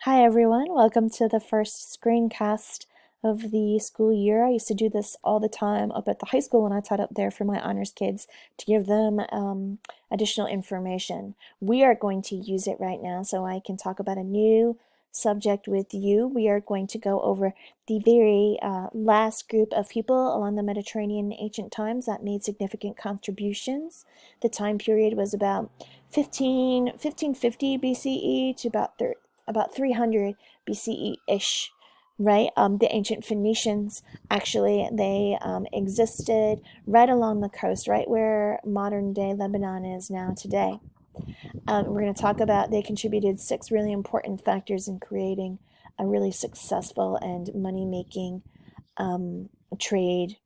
Hi everyone, welcome to the first screencast of the school year. I used to do this all the time up at the high school when I taught up there for my honors kids to give them additional information. We are going to use it right now so I can talk about a new subject with you. We are going to go over the very last group of people along the Mediterranean in ancient times that made significant contributions. The time period was about 1550 BCE to about 300 BCE-ish, right? The ancient Phoenicians, actually, they existed right along the coast, right where modern-day Lebanon is now today. We're going to talk about they contributed 6 really important factors in creating a really successful and money-making trade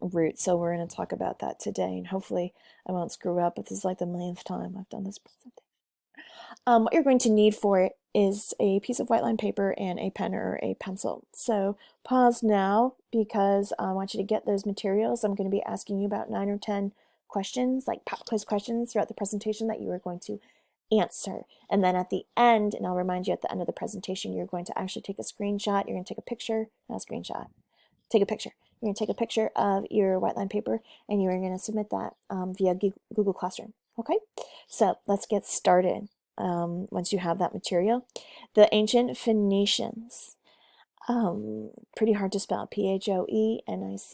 route. So we're going to talk about that today, and hopefully I won't screw up. This is like the millionth time I've done this presentation. What you're going to need for it is a piece of white line paper and a pen or a pencil. So pause now because I want you to get those materials. I'm going to be asking you about 9 or 10 questions, like pop quiz questions throughout the presentation that you are going to answer. And then at the end, and I'll remind you at the end of the presentation, you're going to actually take a screenshot. You're going to take a picture, not a screenshot. Take a picture. You're going to take a picture of your white line paper and you're going to submit that via Google Classroom. Okay, so let's get started. Once you have that material. The ancient Phoenicians, pretty hard to spell, Phoenicians.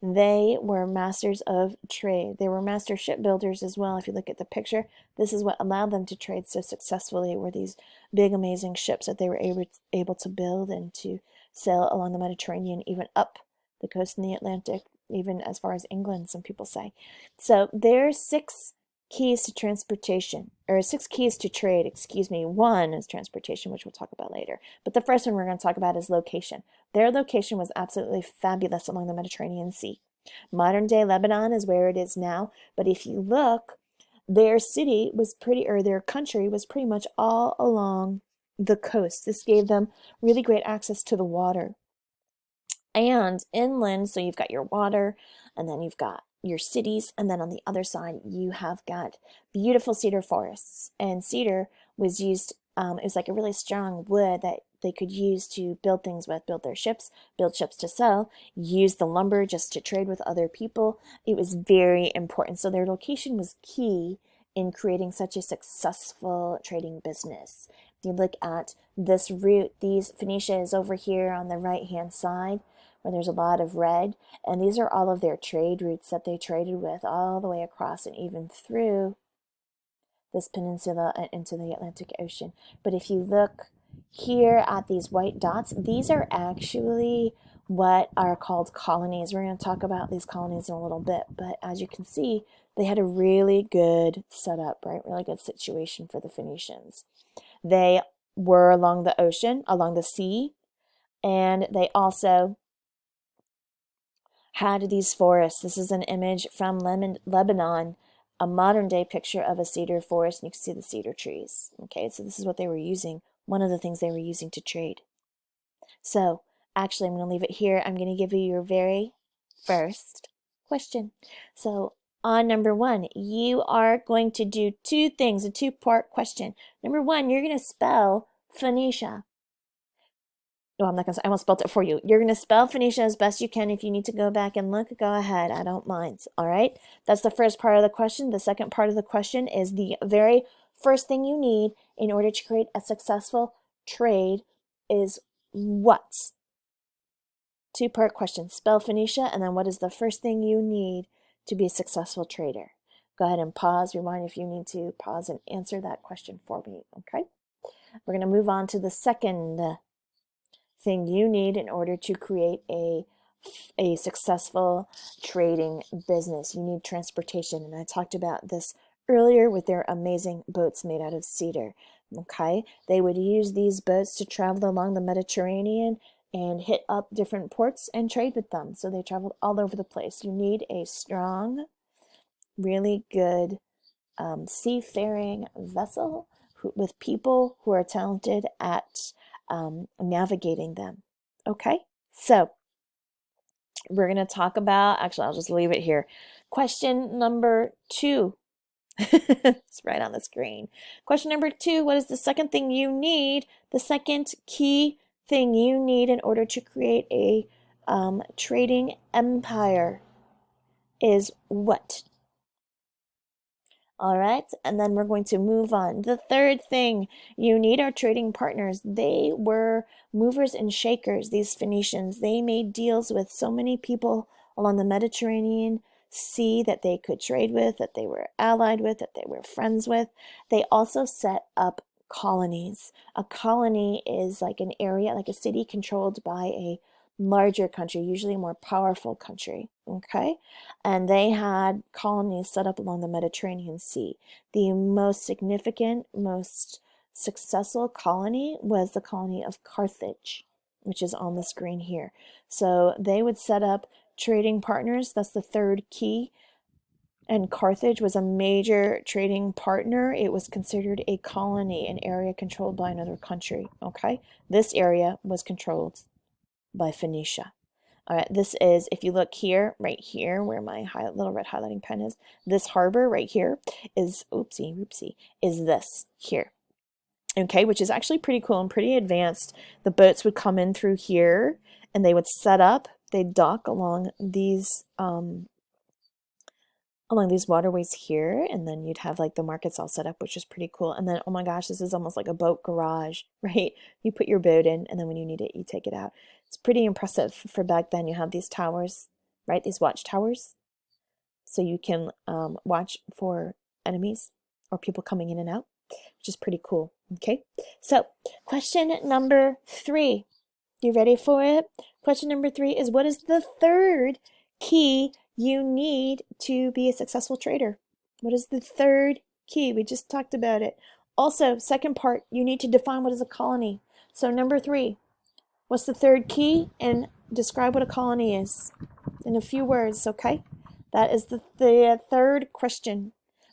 They were masters of trade. They were master shipbuilders as well. If you look at the picture, this is what allowed them to trade so successfully, were these big, amazing ships that they were able to build and to sail along the Mediterranean, even up the coast in the Atlantic, even as far as England, some people say. So there's 6 keys to transportation, or 6 keys to trade, excuse me. One is transportation, which we'll talk about later. But the first one we're going to talk about is location. Their location was absolutely fabulous along the Mediterranean Sea. Modern day Lebanon is where it is now, but if you look, their city was their country was pretty much all along the coast. This gave them really great access to the water and inland. So you've got your water, and then you've got your cities, and then on the other side you have got beautiful cedar forests. And cedar was used, it was like a really strong wood that they could use to build things with, build their ships, build ships to sell, use the lumber just to trade with other people. It was very important. So their location was key in creating such a successful trading business. If you look at this route, these Phoenicia is over here on the right hand side, where there's a lot of red, and these are all of their trade routes that they traded with all the way across and even through this peninsula and into the Atlantic Ocean. But if you look here at these white dots, these are actually what are called colonies. We're going to talk about these colonies in a little bit, but as you can see, they had a really good setup, right? Really good situation for the Phoenicians. They were along the ocean, along the sea, and they also had these forests. This is an image from Lebanon, a modern day picture of a cedar forest, and you can see the cedar trees. Okay, so this is what they were using, one of the things they were using to trade. So actually, I'm going to leave it here. I'm going to give you your very first question. So on number 1, you are going to do 2 things, a 2-part question. Number 1, you're going to spell Phoenicia. No, I'm not gonna. I won't spell it for you. You're gonna spell Phoenicia as best you can. If you need to go back and look, go ahead. I don't mind. All right. That's the first part of the question. The second part of the question is the very first thing you need in order to create a successful trade is what? 2-part question. Spell Phoenicia, and then what is the first thing you need to be a successful trader? Go ahead and pause. Rewind if you need to. Pause and answer that question for me. Okay. We're gonna move on to the second thing you need in order to create a successful trading business. You need transportation, and I talked about this earlier with their amazing boats made out of cedar. Okay, they would use these boats to travel along the Mediterranean and hit up different ports and trade with them. So they traveled all over the place. You need a strong, really good seafaring vessel with people who are talented at navigating them. Okay, so we're going to talk about, actually, I'll just leave it here. Question number 2. It's right on the screen. Question number 2, what is the second thing you need? The second key thing you need in order to create a trading empire is what? All right, and then we're going to move on. The third thing you need are trading partners. They were movers and shakers, these Phoenicians. They made deals with so many people along the Mediterranean Sea that they could trade with, that they were allied with, that they were friends with. They also set up colonies. A colony is like an area, like a city controlled by a larger country, usually a more powerful country. Okay? And they had colonies set up along the Mediterranean Sea. The most significant, most successful colony was the colony of Carthage, which is on the screen here. So they would set up trading partners. That's the third key. And Carthage was a major trading partner. It was considered a colony, an area controlled by another country. Okay, this area was controlled by Phoenicia. All right, this is, if you look here, right here, where my little red highlighting pen is, this harbor right here is, oopsie, is this here. Okay, which is actually pretty cool and pretty advanced. The boats would come in through here and they would set up, they'd dock along these waterways here, and then you'd have like the markets all set up, which is pretty cool. And then, oh my gosh, this is almost like a boat garage, right? You put your boat in, and then when you need it, you take it out. It's pretty impressive for back then. You have these towers, right? These watchtowers, so you can watch for enemies or people coming in and out, which is pretty cool. Okay, so question number 3. You ready for it? Question number 3 is, what is the third key you need to be a successful trader? What is the third key? We just talked about it. Also, second part, you need to define what is a colony. So number 3, what's the third key? And describe what a colony is in a few words, okay? That is the third question.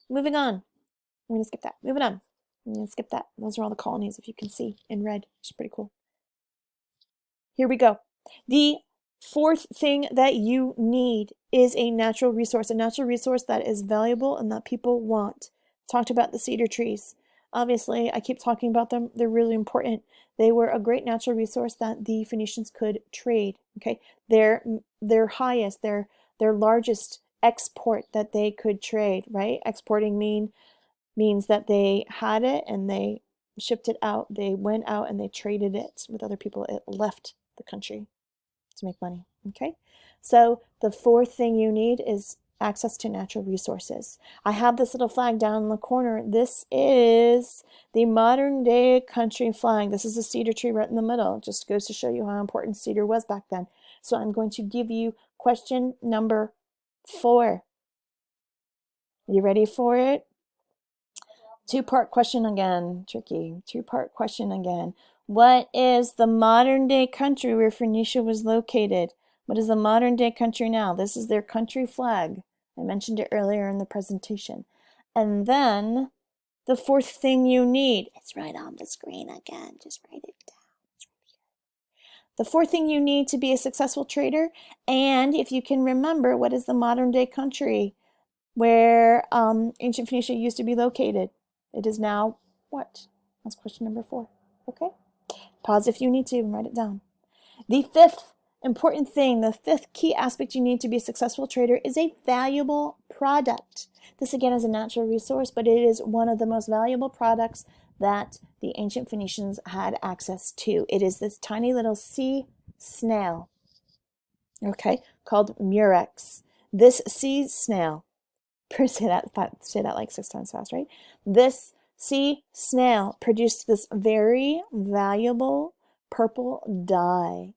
Moving on. I'm going to skip that. Moving on. I'm going to skip that. Those are all the colonies, if you can see in red, which is pretty cool. Here we go. The fourth thing that you need is a natural resource that is valuable and that people want. Talked about the cedar trees. Obviously, I keep talking about them. They're really important. They were a great natural resource that the Phoenicians could trade. Okay, their highest, their largest export that they could trade. Right, exporting means that they had it and they shipped it out. They went out and they traded it with other people. It left the country to make money. Okay, so the fourth thing you need is access to natural resources. I have this little flag down in the corner. This is the modern day country flag. This is a cedar tree right in the middle. It just goes to show you how important cedar was back then. So I'm going to give you question number 4. You ready for it? Two-part question again. Tricky. Two-part question again. What is the modern day country where Phoenicia was located? What is the modern day country now? This is their country flag. I mentioned it earlier in the presentation. And then the fourth thing you need, it's right on the screen again. Just write it down. It's right here. The fourth thing you need to be a successful trader, and if you can remember, what is the modern day country where ancient Phoenicia used to be located? It is now what? That's question number 4. Okay? Pause if you need to and write it down. The fifth important thing, the fifth key aspect you need to be a successful trader is a valuable product. This again is a natural resource, but it is one of the most valuable products that the ancient Phoenicians had access to. It is this tiny little sea snail, okay, called murex. This sea snail, say that like 6 times fast, right? This sea snail produced this very valuable purple dye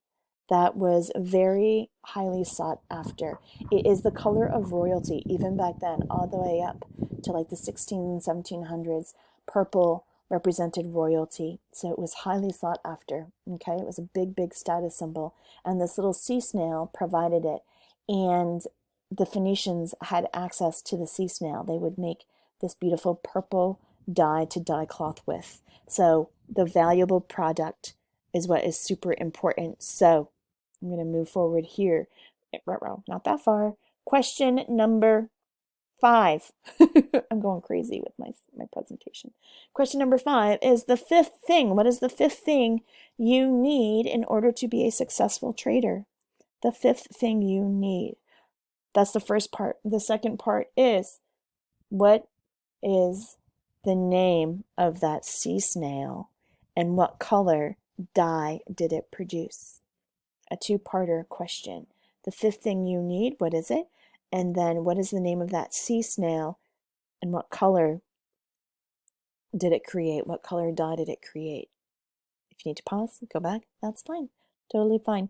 that was very highly sought after. It is the color of royalty, even back then, all the way up to like the 1700s. Purple represented royalty, so it was highly sought after. Okay, it was a big status symbol, and this little sea snail provided it. And the Phoenicians had access to the sea snail. They would make this beautiful purple dye to dye cloth with. So the valuable product is what is super important. So I'm going to move forward here. Not that far. Question number 5. I'm going crazy with my presentation. Question number 5 is the fifth thing. What is the fifth thing you need in order to be a successful trader? The fifth thing you need. That's the first part. The second part is, what is the name of that sea snail and what color dye did it produce? A two-parter question. The fifth thing you need, what is it? And then what is the name of that sea snail and what color did it create? What color dye did it create? If you need to pause, go back, that's fine. Totally fine.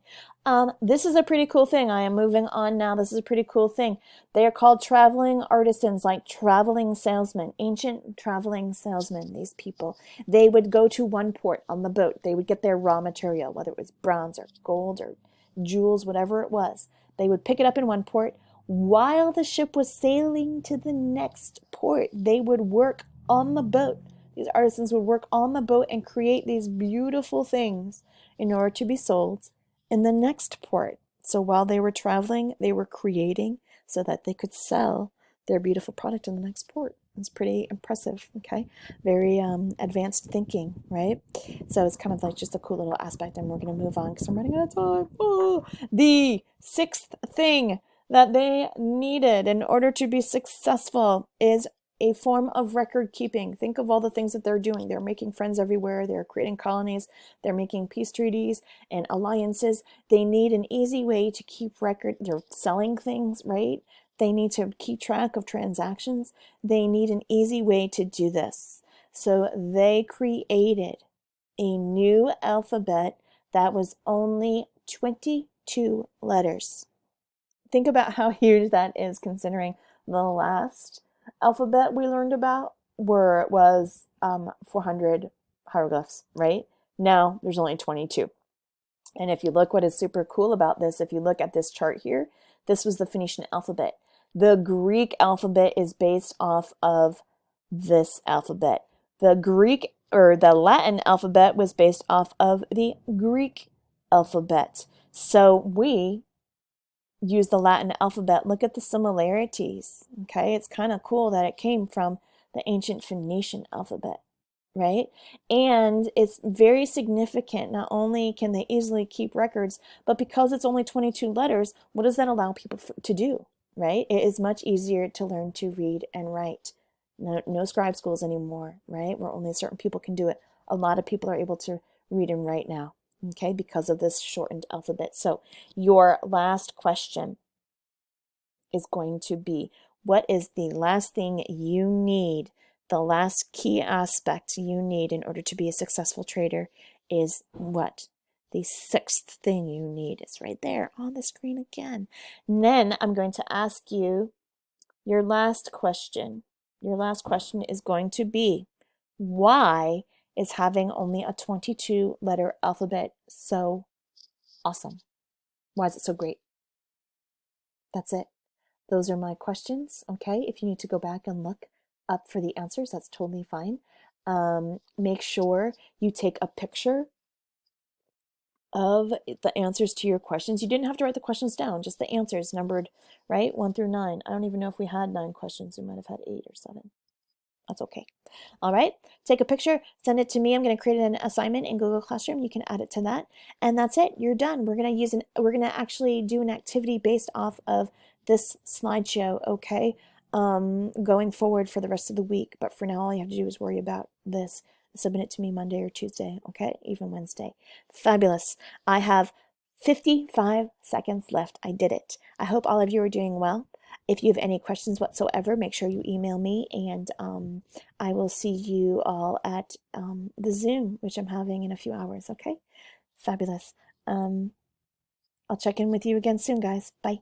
This is a pretty cool thing. I am moving on now. This is a pretty cool thing. They are called traveling artisans, like traveling salesmen, ancient traveling salesmen, these people. They would go to one port on the boat. They would get their raw material, whether it was bronze or gold or jewels, whatever it was. They would pick it up in one port. While the ship was sailing to the next port, they would work on the boat. These artisans would work on the boat and create these beautiful things in order to be sold in the next port. So while they were traveling, they were creating so that they could sell their beautiful product in the next port. It's pretty impressive, okay? Very advanced thinking, right? So it's kind of like just a cool little aspect, and we're going to move on because I'm running out of time. Oh, the sixth thing that they needed in order to be successful is a form of record keeping. Think of all the things that they're doing. They're making friends everywhere. They're creating colonies. They're making peace treaties and alliances. They need an easy way to keep record. They're selling things, right? They need to keep track of transactions. They need an easy way to do this. So they created a new alphabet that was only 22 letters. Think about how huge that is, considering the last alphabet we learned about was 400 hieroglyphs, right? Now there's only 22. And if you look, what is super cool about this, if you look at this chart here, this was the Phoenician alphabet. The Greek alphabet is based off of this alphabet. The Greek or the Latin alphabet was based off of the Greek alphabet. So we use the Latin alphabet. Look at the similarities, okay? It's kind of cool that it came from the ancient Phoenician alphabet, right? And it's very significant. Not only can they easily keep records, but because it's only 22 letters, what does that allow people to do, right? It is much easier to learn to read and write. No scribe schools anymore, right? Where only certain people can do it. A lot of people are able to read and write now, okay, because of this shortened alphabet. So your last question is going to be, what is the last thing you need? The last key aspect you need in order to be a successful trader is what? The sixth thing you need is right there on the screen again. And then I'm going to ask you your last question. Your last question is going to be, why is having only a 22-letter alphabet so awesome? Why is it so great? That's it. Those are my questions, okay? If you need to go back and look up for the answers, that's totally fine. Make sure you take a picture of the answers to your questions. You didn't have to write the questions down, just the answers numbered, right? 1 through 9. I don't even know if we had 9 questions. We might have had 8 or 7. That's okay. All right, take a picture, send it to me. I'm going to create an assignment in Google Classroom. You can add it to that, and that's it. You're done. We're going to actually do an activity based off of this slideshow, okay? Going forward for the rest of the week. But for now, all you have to do is worry about this. Submit it to me Monday or Tuesday, okay? Even Wednesday. Fabulous. I have 55 seconds left. I did it. I hope all of you are doing well. If you have any questions whatsoever, make sure you email me, and I will see you all at the Zoom, which I'm having in a few hours, okay? Fabulous. I'll check in with you again soon, guys. Bye.